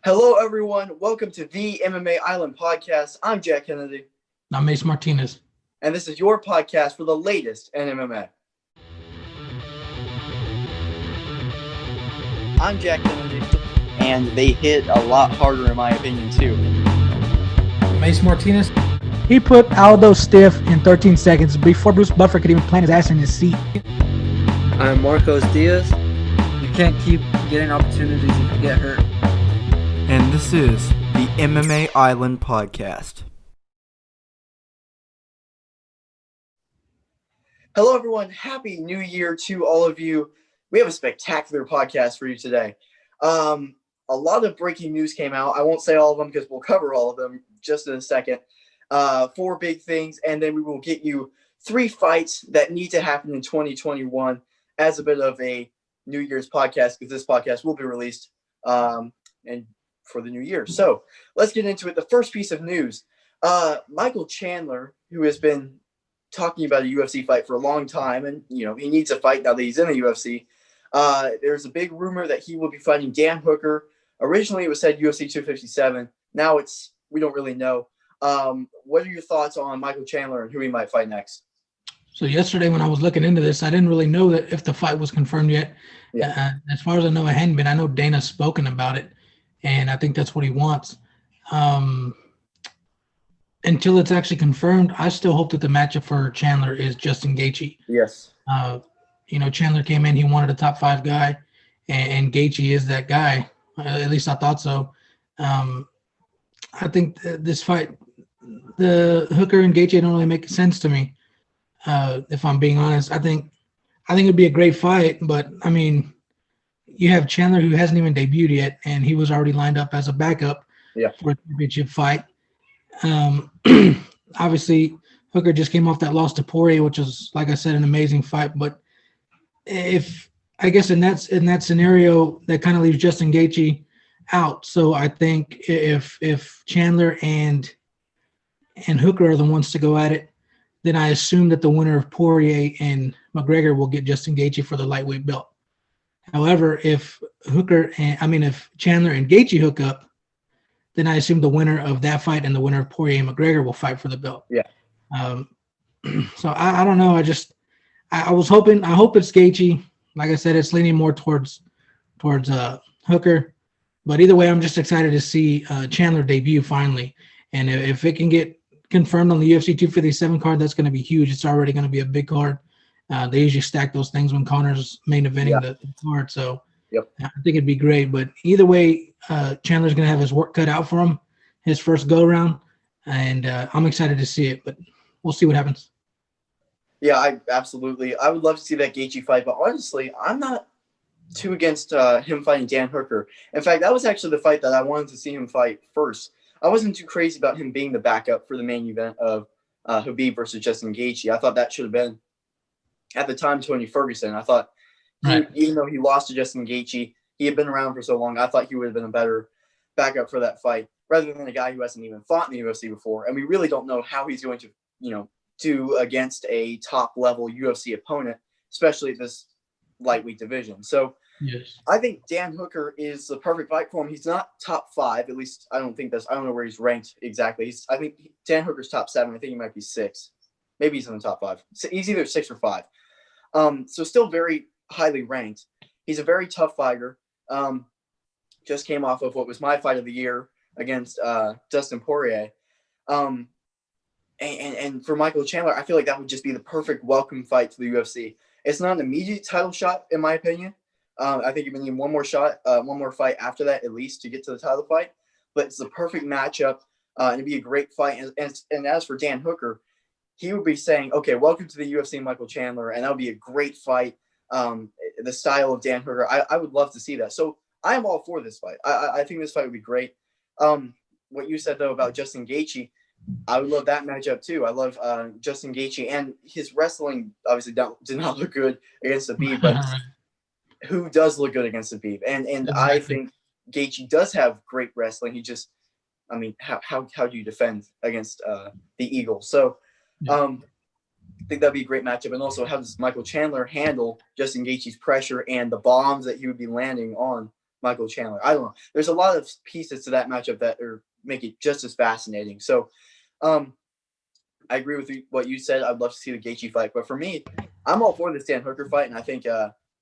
Hello, everyone. Welcome to the MMA Island podcast. I'm Jack Kennedy. I'm Mace Martinez. And this is your podcast for the latest in MMA. I'm Jack Kennedy. And they hit a lot harder, in my opinion, too. Mace Martinez. He put Aldo stiff in 13 seconds before Bruce Buffer could even plant his ass in his seat. I'm Marcos Diaz. You can't keep getting opportunities if you get hurt. And this is the MMA Island podcast. Hello, everyone. Happy New Year to all of you. We have a spectacular podcast for you today. A lot of breaking news came out. I won't say all of them because we'll cover all of them just in a second. 4 big things, and then we will get you 3 fights that need to happen in 2021 as a bit of a New Year's podcast, because this podcast will be released and for the new year. So let's get into it. The first piece of news, Michael Chandler, who has been talking about a UFC fight for a long time, and he needs a fight now that he's in the UFC. There's a big rumor that he will be fighting Dan Hooker. Originally it was said UFC 257. Now we don't really know. What are your thoughts on Michael Chandler and who he might fight next? So yesterday when I was looking into this, I didn't really know that if the fight was confirmed yet. Yeah. As far as I know, it hadn't been. I know Dana's spoken about it, and I think that's what he wants. Until it's actually confirmed, I still hope that the matchup for Chandler is Justin Gaethje. Yes. Chandler came in, he wanted a top 5 guy, and Gaethje is that guy. At least I thought so. I think this fight, the Hooker and Gaethje don't really make sense to me. If I'm being honest, I think it'd be a great fight, but I mean, you have Chandler who hasn't even debuted yet, and he was already lined up as a backup for a championship fight. Obviously, Hooker just came off that loss to Poirier, which was, like I said, an amazing fight. But if I guess in that scenario, that kind of leaves Justin Gaethje out. So I think if Chandler and Hooker are the ones to go at it, then I assume that the winner of Poirier and McGregor will get Justin Gaethje for the lightweight belt. However, if Chandler and Gaethje hook up, then I assume the winner of that fight and the winner of Poirier and McGregor will fight for the belt. Yeah. So I don't know. I was hoping. I hope it's Gaethje. Like I said, it's leaning more towards Hooker. But either way, I'm just excited to see Chandler debut finally. And if it can get confirmed on the UFC 257 card, that's going to be huge. It's already going to be a big card. They usually stack those things when Connor's main eventing the card. So I think it'd be great. But either way, Chandler's going to have his work cut out for him, his first go-around. And I'm excited to see it. But we'll see what happens. Yeah, I would love to see that Gaethje fight. But honestly, I'm not too against him fighting Dan Hooker. In fact, that was actually the fight that I wanted to see him fight first. I wasn't too crazy about him being the backup for the main event of Khabib versus Justin Gaethje. I thought that should have been, at the time, Tony Ferguson. I thought, even though he lost to Justin Gaethje, he had been around for so long, I thought he would have been a better backup for that fight, rather than a guy who hasn't even fought in the UFC before. And we really don't know how he's going to, do against a top-level UFC opponent, especially at this lightweight division. So yes. I think Dan Hooker is the perfect fight for him. He's not top 5, at least I don't know where he's ranked exactly. I think Dan Hooker's top 7. I think he might be 6. Maybe he's in the top 5. So he's either 6 or 5. So still very highly ranked. He's a very tough fighter. Just came off of what was my fight of the year against Dustin Poirier. And for Michael Chandler, I feel like that would just be the perfect welcome fight to the UFC. It's not an immediate title shot, in my opinion. I think you need one more shot, one more fight after that, at least, to get to the title fight. But it's the perfect matchup, and it'd be a great fight. And as for Dan Hooker, he would be saying, okay, welcome to the UFC, Michael Chandler, and that would be a great fight. The style of Dan Hooker, I would love to see that. So I am all for this fight. I think this fight would be great. What you said, though, about Justin Gaethje, I would love that matchup too. I love Justin Gaethje, and his wrestling obviously did not look good against Khabib, but who does look good against Khabib? And exactly. I think Gaethje does have great wrestling. He just, how do you defend against the Eagles? So I think that'd be a great matchup. And also, how does Michael Chandler handle Justin Gaethje's pressure and the bombs that he would be landing on Michael Chandler. I don't know. There's a lot of pieces to that matchup that make it just as fascinating. So, I agree with what you said. I'd love to see the Gaethje fight, but for me, I'm all for this Dan Hooker fight, and I think,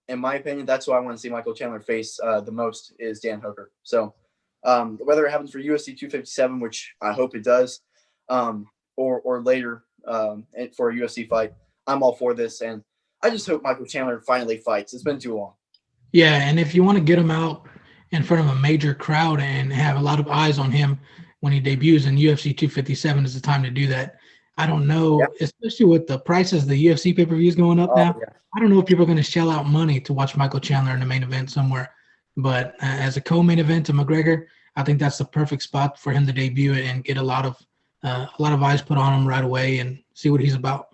in my opinion, that's who I want to see Michael Chandler face the most is Dan Hooker. So, whether it happens for UFC 257, which I hope it does, or later for a UFC fight, I'm all for this, and I just hope Michael Chandler finally fights. It's been too long. Yeah, and if you want to get him out in front of a major crowd and have a lot of eyes on him when he debuts, in UFC 257 is the time to do that. I don't know, especially with the prices the UFC pay-per-views going up now. Yeah. I don't know if people are going to shell out money to watch Michael Chandler in the main event somewhere. But as a co-main event to McGregor, I think that's the perfect spot for him to debut it and get a lot of eyes put on him right away and see what he's about.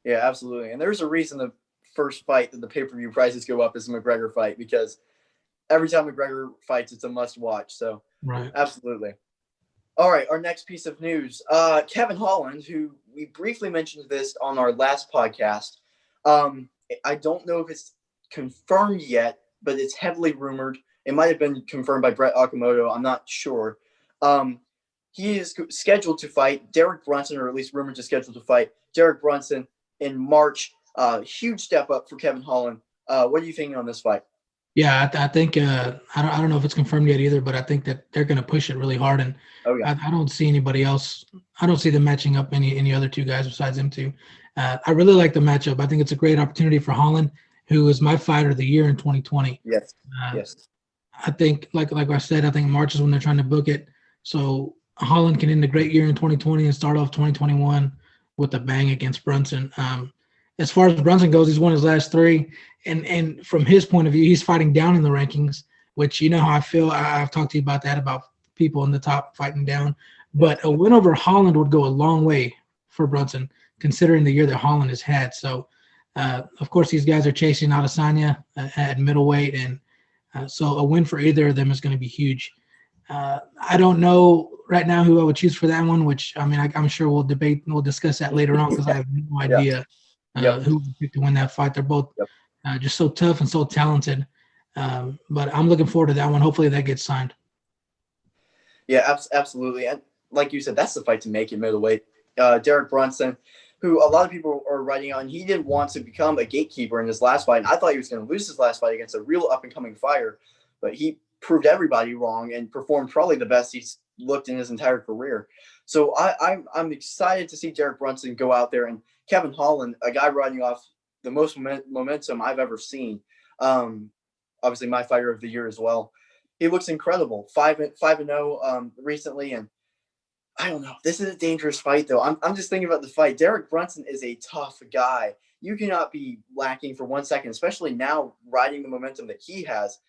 Yeah, absolutely. And there's a reason the first fight that the pay-per-view prices go up is the McGregor fight, because every time McGregor fights, it's a must-watch. So, right, absolutely. All right, our next piece of news. Kevin Holland, who we briefly mentioned this on our last podcast. I don't know if it's confirmed yet, but it's heavily rumored. It might have been confirmed by Brett Okamoto. I'm not sure. He is scheduled to fight Derek Brunson, or at least rumored to schedule to fight Derek Brunson in March. Huge step up for Kevin Holland. What are you thinking on this fight? Yeah, I think I don't know if it's confirmed yet either, but I think that they're going to push it really hard, and I don't see anybody else. I don't see them matching up any other two guys besides them two. I really like the matchup. I think it's a great opportunity for Holland, who is my fighter of the year in 2020. Yes. I think, like I said, I think March is when they're trying to book it. So Holland can end a great year in 2020 and start off 2021 with a bang against Brunson. As far as Brunson goes, he's won his last three. And from his point of view, he's fighting down in the rankings, which you know how I feel. I've talked to you about that, about people in the top fighting down. But a win over Holland would go a long way for Brunson, considering the year that Holland has had. So, of course, these guys are chasing Adesanya at middleweight. And so a win for either of them is going to be huge. I don't know right now who I would choose for that one, which, I mean, I'm sure we'll discuss that later on, because I have no idea who would pick to win that fight. They're both just so tough and so talented. But I'm looking forward to that one. Hopefully that gets signed. Yeah, absolutely. And like you said, that's the fight to make in middleweight. Derek Brunson, who a lot of people are writing on, he didn't want to become a gatekeeper in his last fight. And I thought he was going to lose his last fight against a real up-and-coming fighter. But he proved everybody wrong and performed probably the best he's looked in his entire career. So I'm excited to see Derek Brunson go out there, and Kevin Holland, a guy riding off the most momentum I've ever seen. Obviously my fighter of the year as well. He looks incredible. 5-0 recently, and I don't know. This is a dangerous fight, though. I'm just thinking about the fight. Derek Brunson is a tough guy. You cannot be lacking for 1 second, especially now riding the momentum that he has.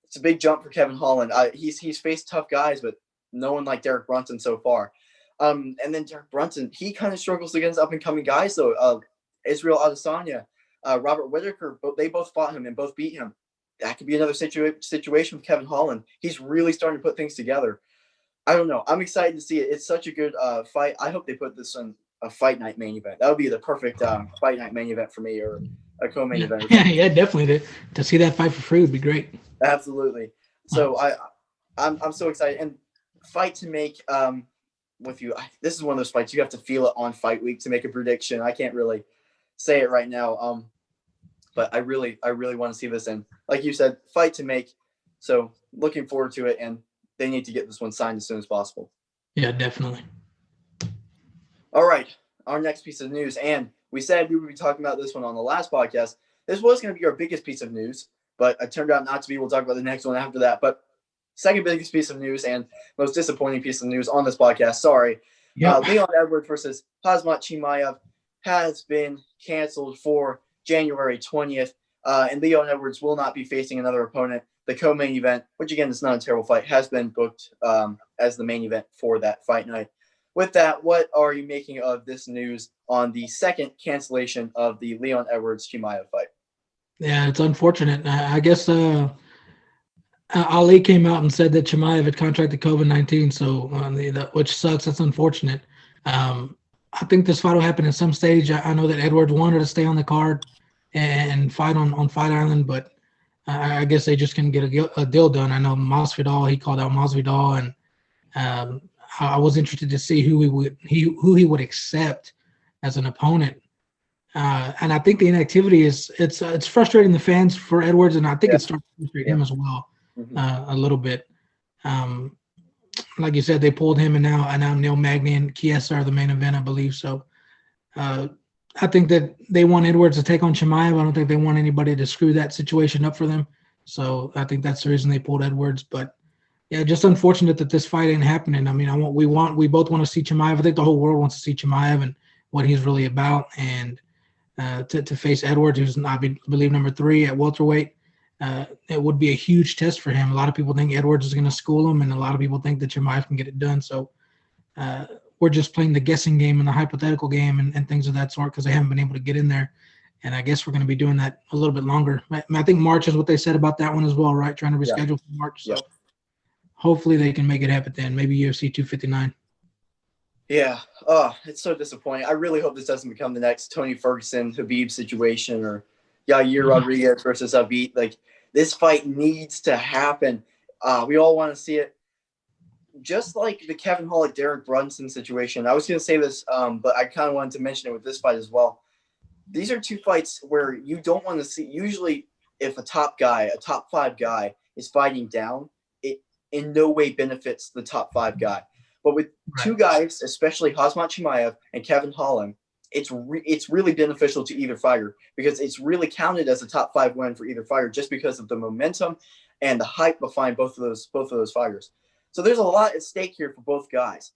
It's a big jump for Kevin Holland. He's faced tough guys, but no one like Derek Brunson so far. And then Derek Brunson, he kind of struggles against up-and-coming guys, though. Israel Adesanya, Robert Whittaker, they both fought him and both beat him. That could be another situation with Kevin Holland. He's really starting to put things together. I don't know. I'm excited to see it. It's such a good fight. I hope they put this in a fight night main event. That would be the perfect fight night main event for me, or a co-main event. Yeah, definitely. To see that fight for free would be great. Absolutely. So I'm so excited. And fight to make with you. This is one of those fights you have to feel it on fight week to make a prediction. I can't really say it right now. But I really want to see this. And like you said, fight to make. So looking forward to it, and they need to get this one signed as soon as possible. Yeah, definitely. All right. Our next piece of news, and we said we would be talking about this one on the last podcast. This was going to be our biggest piece of news, but it turned out not to be. We'll talk about the next one after that. But second biggest piece of news and most disappointing piece of news on this podcast. Sorry. Yep. Leon Edwards versus Khamzat Chimaev has been canceled for January 20th. And Leon Edwards will not be facing another opponent. The co-main event, which again is not a terrible fight, has been booked as the main event for that fight night. With that, what are you making of this news on the second cancellation of the Leon Edwards-Chimaev fight? Yeah, it's unfortunate. I guess Ali came out and said that Chimaev had contracted COVID-19, so which sucks. That's unfortunate. I think this fight will happen at some stage. I know that Edwards wanted to stay on the card and fight on Fight Island, but I guess they just couldn't get a deal done. I know Masvidal, he called out Masvidal, and I was interested to see who he would accept as an opponent. And I think the inactivity it's frustrating the fans for Edwards, and I think it starts to frustrate him as well a little bit. Like you said, they pulled him, and now Neil Magny and Chiesa are the main event, I believe. So I think that they want Edwards to take on Chimaev. I don't think they want anybody to screw that situation up for them. So I think that's the reason they pulled Edwards. But yeah, just unfortunate that this fight ain't happening. I mean, we both want to see Chimaev. I think the whole world wants to see Chimaev and what he's really about, and to face Edwards, who's I believe number 3 at welterweight. It would be a huge test for him. A lot of people think Edwards is going to school him, and a lot of people think that Chimaev can get it done. So we're just playing the guessing game and the hypothetical game and things of that sort because they haven't been able to get in there. And I guess we're going to be doing that a little bit longer. I think March is what they said about that one as well, right? Trying to reschedule for March. So hopefully they can make it happen then. Maybe UFC 259. Yeah. Oh, it's so disappointing. I really hope this doesn't become the next Tony Ferguson, Khabib situation or Yair Rodriguez versus Khabib. Like, this fight needs to happen. We all want to see it. Just like the Kevin Hollick, Derek Brunson situation. I was going to say this, but I kind of wanted to mention it with this fight as well. These are 2 fights where you don't want to see. Usually, if a top 5 guy is fighting down, it in no way benefits the top 5 guy. But with 2 guys, especially Khamzat Chimaev and Kevin Holland, it's really beneficial to either fighter because it's really counted as a top 5 win for either fighter just because of the momentum and the hype behind both of those fighters. So there's a lot at stake here for both guys,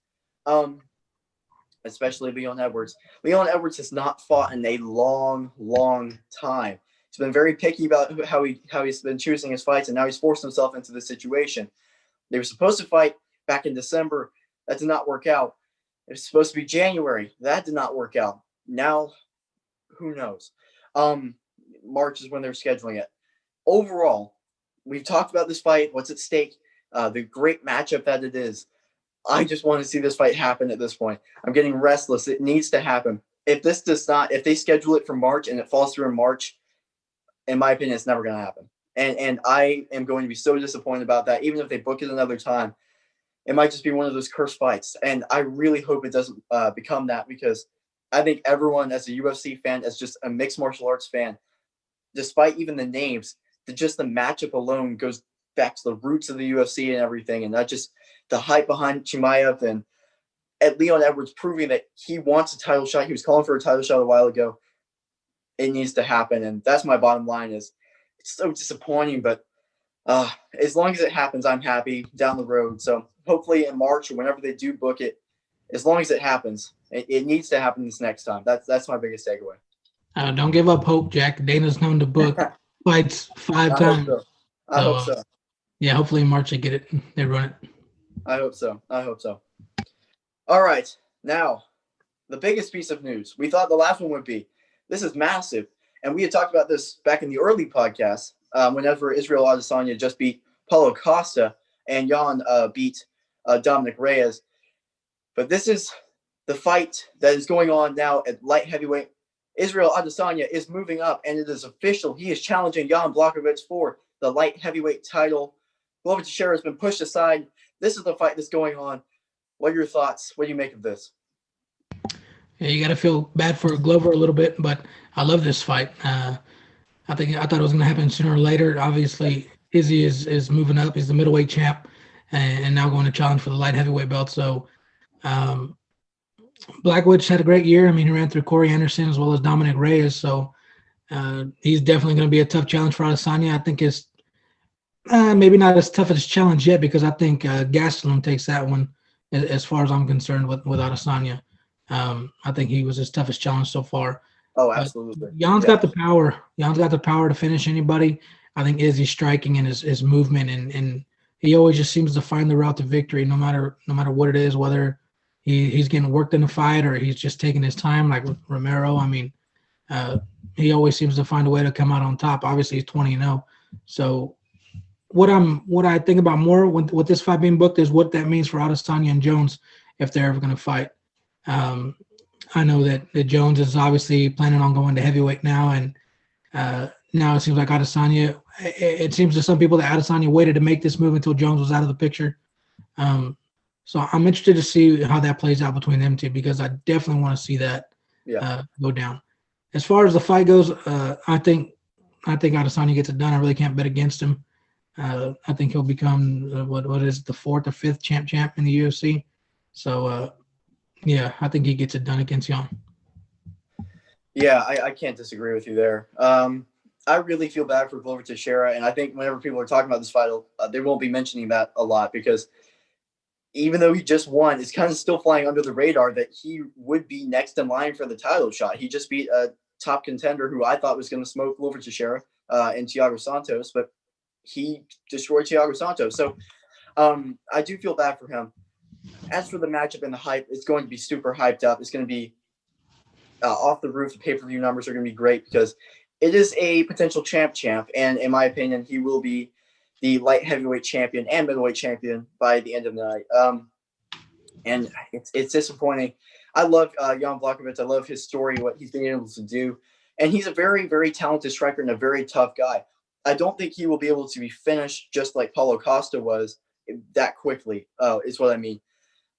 especially Leon Edwards. Leon Edwards has not fought in a long, long time. He's been very picky about how he's been choosing his fights, and now he's forced himself into this situation. They were supposed to fight back in December. That did not work out. It was supposed to be January. That did not work out. Now, who knows? March is when they're scheduling it. Overall, we've talked about this fight, what's at stake, the great matchup that it is. I just want to see this fight happen at this point. I'm getting restless. It needs to happen. If they schedule it for March and it falls through in March, in my opinion, it's never going to happen. And I am going to be so disappointed about that. Even if they book it another time, it might just be one of those cursed fights. And I really hope it doesn't become that because I think everyone as a UFC fan, as just a mixed martial arts fan, despite even the names, just the matchup alone goes back to the roots of the UFC and everything. And not just the hype behind Chimaev and Leon Edwards proving that he wants a title shot. He was calling for a title shot a while ago. It needs to happen. And that's my bottom line is it's so disappointing, but as long as it happens, I'm happy down the road. So hopefully in March or whenever they do book it, as long as it happens, it needs to happen this next time. That's my biggest takeaway. Don't give up hope, Jack. Dana's known to book fights 5 times. I hope so. Yeah, hopefully in March they run it. I hope so. All right. Now, the biggest piece of news. We thought the last one would be. This is massive. And we had talked about this back in the early podcast whenever Israel Adesanya just beat Paulo Costa and Jan beat Dominic Reyes. But this is the fight that is going on now at light heavyweight. Israel Adesanya is moving up, and it is official. He is challenging Jan Blachowicz for the light heavyweight title. Glover Teixeira has been pushed aside. This is the fight that's going on. What are your thoughts? What do you make of this? Yeah, you got to feel bad for Glover a little bit, but I love this fight. I thought it was going to happen sooner or later. Obviously, Izzy is moving up. He's the middleweight champ, and now going to challenge for the light heavyweight belt. So, Blachowicz had a great year. I mean, he ran through Corey Anderson as well as Dominic Reyes. So, he's definitely going to be a tough challenge for Adesanya. I think it's maybe not as tough as challenge yet because I think Gastelum takes that one as far as I'm concerned with Adesanya. I think he was his toughest challenge so far. Oh, absolutely. Jan's got the power. Jan's got the power to finish anybody. I think Izzy's striking and his movement and he always just seems to find the route to victory no matter what it is, whether he's getting worked in the fight or he's just taking his time like Romero. I mean, he always seems to find a way to come out on top. Obviously, he's 20-0. So what I think about more with this fight being booked is what that means for Adesanya and Jones if they're ever going to fight. I know that Jones is obviously planning on going to heavyweight now, and now it seems like Adesanya it seems to some people that Adesanya waited to make this move until Jones was out of the picture. So I'm interested to see how that plays out between them two, because I definitely want to see that go down. As far as the fight goes, I think Adesanya gets it done. I really can't bet against him. I think he'll become what is it, the 4th or 5th champ in the UFC. So yeah, I think he gets it done against Young. Yeah, I can't disagree with you there. I really feel bad for Glover Teixeira, and I think whenever people are talking about this fight, they won't be mentioning that a lot, because even though he just won, it's kind of still flying under the radar that he would be next in line for the title shot. He just beat a top contender who I thought was going to smoke Glover Teixeira and Thiago Santos, but he destroyed Thiago Santos. So I do feel bad for him. As for the matchup and the hype, it's going to be super hyped up. It's going to be off the roof. The pay-per-view numbers are going to be great because it is a potential champ, and in my opinion, he will be the light heavyweight champion and middleweight champion by the end of the night. And it's disappointing. I love Jan Blachowicz. I love his story, what he's been able to do. And he's a very, very talented striker and a very tough guy. I don't think he will be able to be finished just like Paulo Costa was that quickly, is what I mean.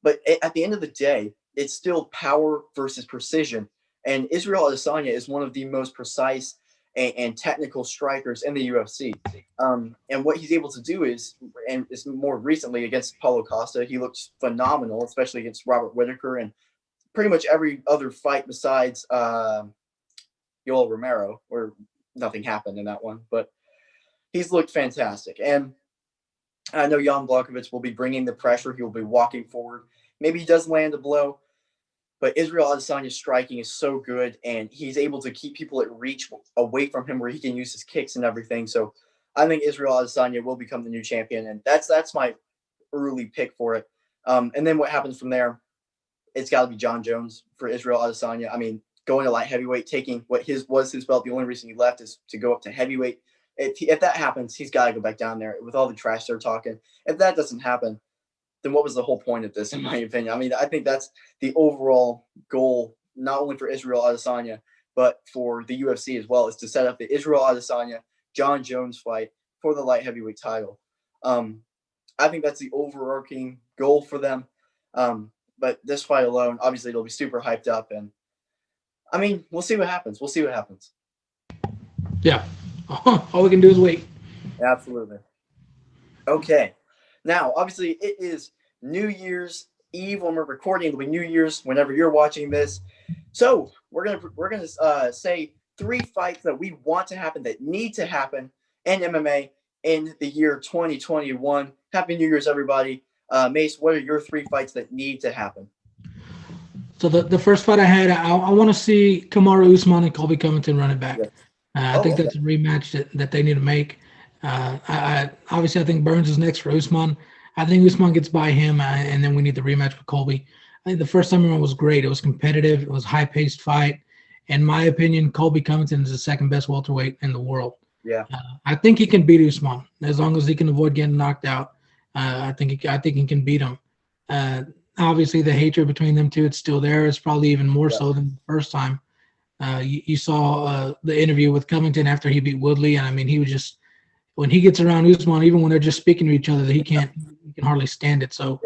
But at the end of the day, it's still power versus precision. And Israel Adesanya is one of the most precise and technical strikers in the UFC. And what he's able to do is more recently against Paulo Costa, he looked phenomenal, especially against Robert Whittaker and pretty much every other fight besides Yoel Romero, where nothing happened in that one. But he's looked fantastic. And I know Jan Blachowicz will be bringing the pressure. He will be walking forward. Maybe he does land a blow, but Israel Adesanya's striking is so good, and he's able to keep people at reach away from him where he can use his kicks and everything. So I think Israel Adesanya will become the new champion, and that's my early pick for it. And then what happens from there, it's got to be John Jones for Israel Adesanya. I mean, going to light heavyweight, taking what was his belt. The only reason he left is to go up to heavyweight. If that happens, he's got to go back down there with all the trash they're talking. If that doesn't happen, then what was the whole point of this, in my opinion? I mean, I think that's the overall goal, not only for Israel Adesanya, but for the UFC as well, is to set up the Israel Adesanya, John Jones fight for the light heavyweight title. I think that's the overarching goal for them. But this fight alone, obviously, it'll be super hyped up. And, I mean, we'll see what happens. Yeah. All we can do is wait. Absolutely. Okay. Now, obviously, it is New Year's Eve when we're recording. It'll be New Year's whenever you're watching this. So we're gonna say 3 fights that we want to happen, that need to happen in MMA in the year 2021. Happy New Year's, everybody. Mace, what are your 3 fights that need to happen? So the first fight I had, I want to see Kamaru Usman and Colby Covington run it back. Yes. I think that's a rematch that they need to make. I think Burns is next for Usman. I think Usman gets by him, and then we need the rematch with Colby. I think the first time around was great. It was competitive. It was a high-paced fight. In my opinion, Colby Covington is the second best welterweight in the world. Yeah. I think he can beat Usman as long as he can avoid getting knocked out. I think he can beat him. Obviously, the hatred between them two, it's still there. It's probably even more so than the first time. You saw the interview with Covington after he beat Woodley, and I mean, he was just, when he gets around Usman, even when they're just speaking to each other, he can hardly stand it. So,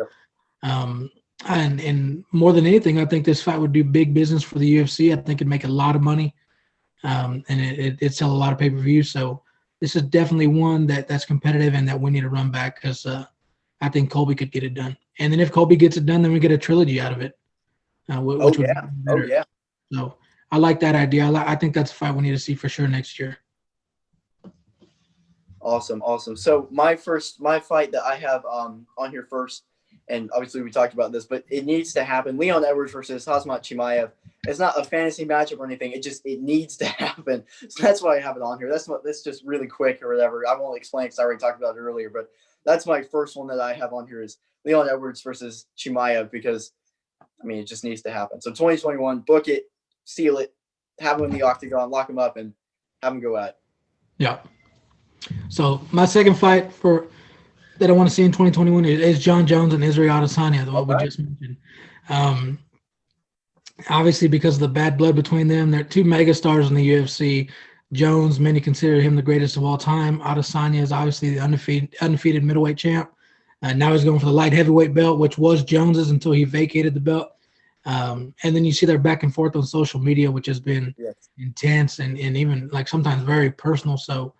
and more than anything, I think this fight would do big business for the UFC. I think it'd make a lot of money, and it'd sell a lot of pay-per-views. So this is definitely one that's competitive and that we need to run back, because I think Colby could get it done. And then if Colby gets it done, then we get a trilogy out of it. Which would be better. So I like that idea. I think that's a fight we need to see for sure next year. Awesome. So my fight that I have on here first, and obviously we talked about this, but it needs to happen. Leon Edwards versus Khamzat Chimaev. It's not a fantasy matchup or anything. It needs to happen. So that's why I have it on here. That's just really quick or whatever. I won't explain because I already talked about it earlier, but that's my first one that I have on here is Leon Edwards versus Chimaev, because, I mean, it just needs to happen. So 2021, book it, seal it, have him in the octagon, lock him up, and have him go at it. Yeah. So my second fight that I want to see in 2021 is John Jones and Israel Adesanya, what we just mentioned. Obviously, because of the bad blood between them, they're 2 megastars in the UFC. Jones, many consider him the greatest of all time. Adesanya is obviously the undefeated middleweight champ. Now he's going for the light heavyweight belt, which was Jones's until he vacated the belt. And then you see their back and forth on social media, which has been intense and even like sometimes very personal. So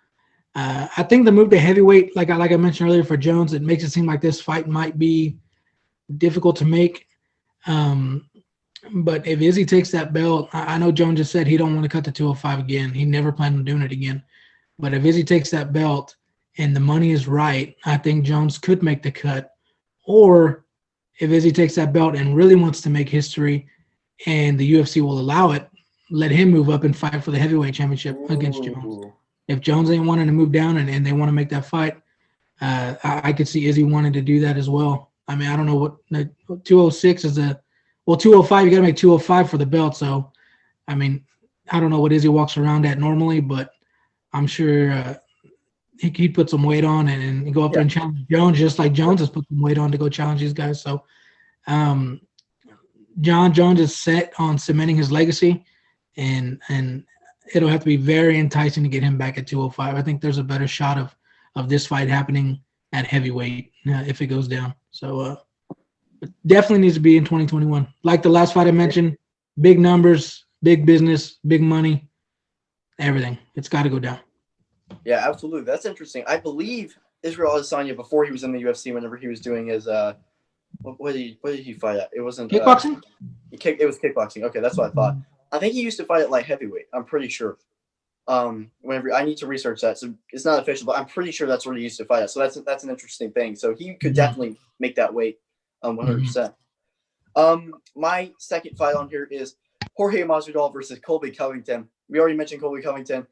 I think the move to heavyweight, like I mentioned earlier for Jones, it makes it seem like this fight might be difficult to make. But if Izzy takes that belt, I know Jones just said he don't want to cut to 205 again. He never planned on doing it again. But if Izzy takes that belt and the money is right, I think Jones could make the cut. Or if Izzy takes that belt and really wants to make history and the UFC will allow it, let him move up and fight for the heavyweight championship against Jones. If Jones ain't wanting to move down and they want to make that fight, I could see Izzy wanting to do that as well. I mean, I don't know what 206 is 205, you got to make 205 for the belt. So, I mean, I don't know what Izzy walks around at normally, but I'm sure he'd put some weight on and go up there and challenge Jones, just like Jones has put some weight on to go challenge these guys. So, John Jones is set on cementing his legacy, and it'll have to be very enticing to get him back at 205. I think there's a better shot of this fight happening at heavyweight if it goes down. So, it definitely needs to be in 2021. Like the last fight I mentioned, big numbers, big business, big money, everything. It's got to go down. Yeah, absolutely. That's interesting. I believe Israel Adesanya, before he was in the UFC, whenever he was doing his what did he fight at? It wasn't kickboxing. It was kickboxing. Okay, that's what I thought. I think he used to fight at light heavyweight. I'm pretty sure. Whenever I need to research that, so it's not official, but I'm pretty sure that's where he used to fight at. So that's an interesting thing. So he could definitely make that weight. 100%. My second fight on here is Jorge Masvidal versus Colby Covington. We already mentioned Colby Covington.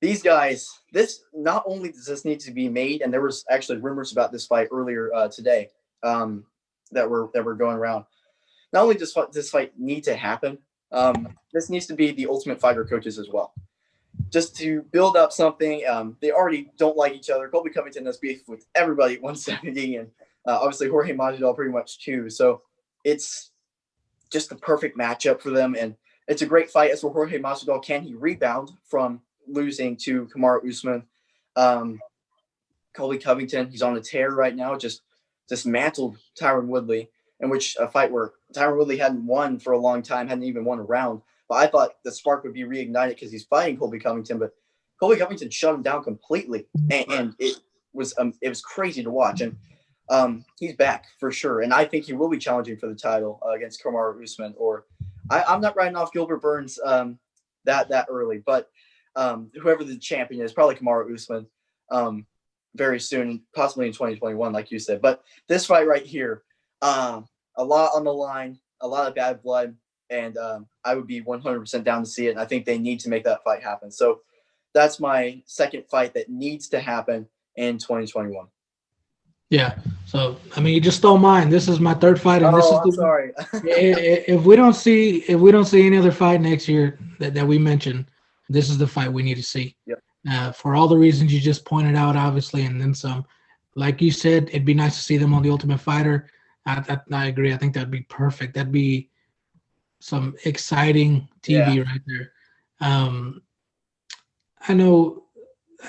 These guys, this not only does this need to be made, and there was actually rumors about this fight earlier today that were going around. Not only does this fight need to happen, this needs to be the Ultimate Fighter coaches as well, just to build up something. They already don't like each other. Colby Covington has beef with everybody at 170, and obviously Jorge Masvidal pretty much too. So it's just the perfect matchup for them, and it's a great fight. As for Jorge Masvidal, can he rebound from losing to Kamaru Usman? Colby Covington, he's on a tear right now, just dismantled Tyron Woodley, in which a fight where Tyron Woodley hadn't won for a long time, hadn't even won a round. But I thought the spark would be reignited because he's fighting Colby Covington, but Colby Covington shut him down completely, and it was crazy to watch. And he's back for sure, and I think he will be challenging for the title against Kamaru Usman. Or I'm not writing off Gilbert Burns that early, but whoever the champion is, probably Kamaru Usman very soon, possibly in 2021, like you said. But this fight right here, a lot on the line, a lot of bad blood, and I would be 100% down to see it. And I think they need to make that fight happen. So that's my second fight that needs to happen in 2021. Yeah. So I mean, you just stole mine. This is my third fight, and I'm sorry. if we don't see any other fight next year that we mentioned, this is the fight we need to see. Yep. For all the reasons you just pointed out, obviously, and then some. Like you said, it'd be nice to see them on the Ultimate Fighter. I agree. I think that'd be perfect. That'd be some exciting TV right there. I know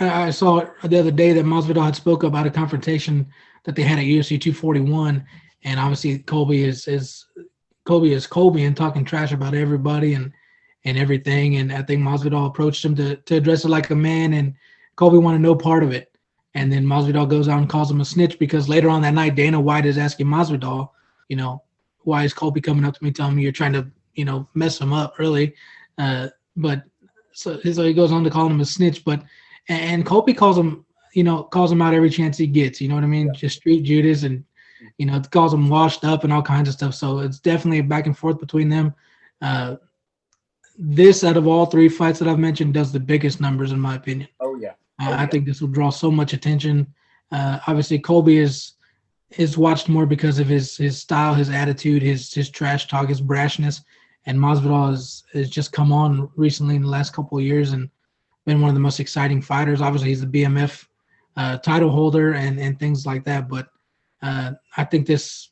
I saw the other day that Masvidal had spoke about a confrontation that they had at UFC 241, and obviously Colby is Colby and talking trash about everybody and everything. And I think Masvidal approached him to address it like a man, and Colby wanted no part of it. And then Masvidal goes out and calls him a snitch because later on that night, Dana White is asking Masvidal, why is Colby coming up to me telling me you're trying to, mess him up early? But so he goes on to call him a snitch. And Colby calls him out every chance he gets. You know what I mean? Yeah. Just street Judas, and calls him washed up and all kinds of stuff. So it's definitely a back and forth between them. This, out of all three fights that I've mentioned, does the biggest numbers in my opinion. Oh yeah. I think this will draw so much attention. Obviously, Colby is watched more because of his style, his attitude, his trash talk, his brashness. And Masvidal has just come on recently in the last couple of years and been one of the most exciting fighters. Obviously, he's the BMF title holder and things like that. But I think this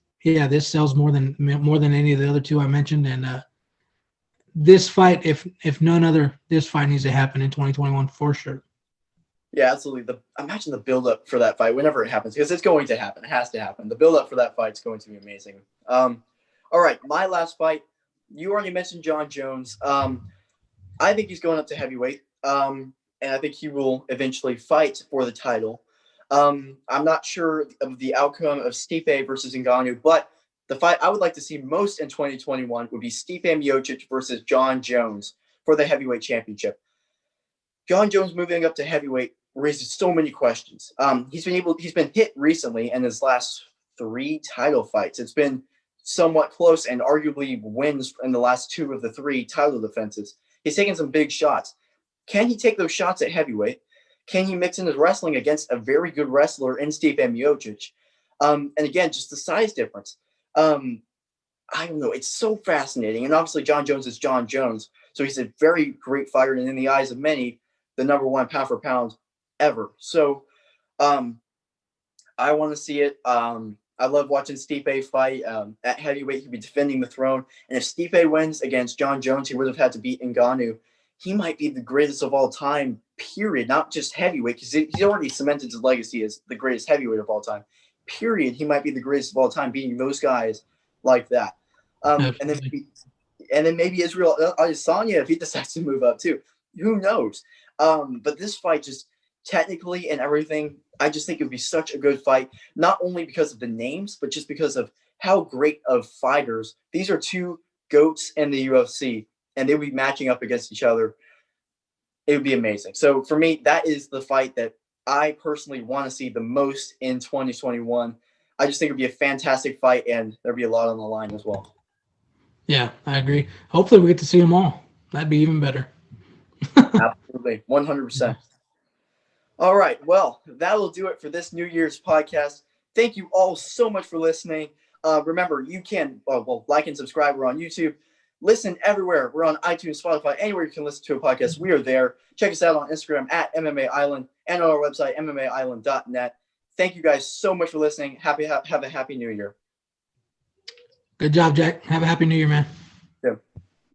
sells more than any of the other two I mentioned. And this fight, if none other, this fight needs to happen in 2021 for sure. Yeah, absolutely. Imagine the build up for that fight whenever it happens, because it's going to happen. It has to happen. The build up for that fight is going to be amazing. All right, my last fight. You already mentioned John Jones. I think he's going up to heavyweight, and I think he will eventually fight for the title. I'm not sure of the outcome of Stipe versus Ngannou, but the fight I would like to see most in 2021 would be Stipe Miocic versus John Jones for the heavyweight championship. John Jones moving up to heavyweight raises so many questions. He's been hit recently in his last 3 title fights. It's been somewhat close and arguably wins in the last 2 of the 3 title defenses. He's taken some big shots. Can he take those shots at heavyweight? Can he mix in his wrestling against a very good wrestler in Stipe Miocic? And again, just the size difference. I don't know. It's so fascinating. And obviously, John Jones is John Jones. So he's a very great fighter. And in the eyes of many, the number 1 pound for pound ever. So I want to see it. I love watching Stipe fight. At heavyweight, he'd be defending the throne. And if Stipe wins against John Jones, he would have had to beat Ngannou. He might be the greatest of all time, period. Not just heavyweight, because he's already cemented his legacy as the greatest heavyweight of all time. Period. He might be the greatest of all time, beating those guys like that. And then maybe Israel Adesanya, if he decides to move up too. Who knows? But this fight, just technically and everything, I just think it would be such a good fight, not only because of the names, but just because of how great of fighters. These are 2 GOATs in the UFC, and they would be matching up against each other. It would be amazing. So for me, that is the fight that I personally want to see the most in 2021. I just think it would be a fantastic fight, and there'd be a lot on the line as well. Yeah, I agree. Hopefully we get to see them all. That'd be even better. Absolutely. 100%. All right. Well, that will do it for this New Year's podcast. Thank you all so much for listening. Remember, you can like and subscribe. We're on YouTube. Listen everywhere. We're on iTunes, Spotify, anywhere you can listen to a podcast. We are there. Check us out on Instagram at MMA Island and on our website, MMAisland.net. Thank you guys so much for listening. Have a happy New Year. Good job, Jack. Have a happy New Year, man.